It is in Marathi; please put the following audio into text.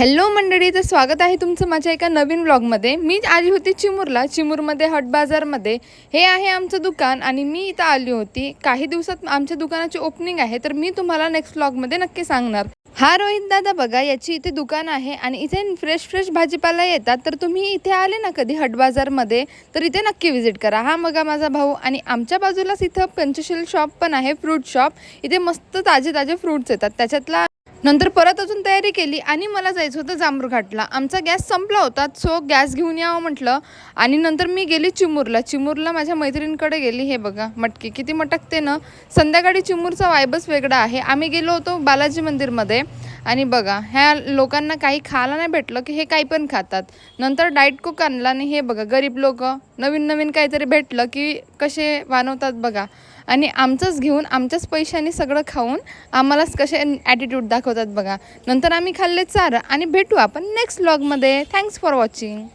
हॅलो मंडळी, तर स्वागत आहे तुमचं माझ्या एका नवीन व्लॉगमध्ये। मी आली होती चिमूरला, चिमूरमध्ये हट बाजारमध्ये। हे आहे आमचं दुकान आणि मी इथं आली होती। काही दिवसात आमच्या दुकानाची ओपनिंग आहे, तर मी तुम्हाला नेक्स्ट व्लॉगमध्ये नक्की सांगणार। हा रोहित दादा बघा, याची इथे दुकान आहे आणि इथे फ्रेश भाजीपाला येतात। तर तुम्ही इथे आले ना कधी हट बाजारमध्ये, तर इथे नक्की व्हिजिट करा। हा बघा माझा भाऊ, आणि आमच्या बाजूलाच इथं पंचशील शॉप पण आहे, फ्रूट शॉप। इथे मस्त ताजे फ्रूट्स येतात। त्याच्यातला नंतर परत अजून तयारी केली आणि मला जायचं होतं जांभूरघाटला। आमचा गॅस संपला होता, सो गॅस घेऊन यावं म्हटलं। आणि नंतर मी गेली चिमूरला माझ्या मैत्रिणीकडे गेली। हे बघा मटकी किती मटकते ना, संध्याकाळी चिमूरचा वायबच वेगळा आहे। आम्ही गेलो होतो बालाजी मंदिरमध्ये, आणि बघा ह्या लोकांना काही खायला नाही भेटलं की हे काही पण खातात। नंतर डाएट कोक आणला, आणि हे बघा गरीब लोक नवीन काहीतरी भेटलं की कसे बनवतात बघा। आणि आमचंच घेऊन आमच्याच पैशाने सगळं खाऊन आम्हालाच कसे ॲटिट्यूड दाखवतात बघा। नंतर आम्ही खाल्ले चार, आणि भेटू आपण नेक्स्ट व्लॉगमध्ये। Thanks for watching.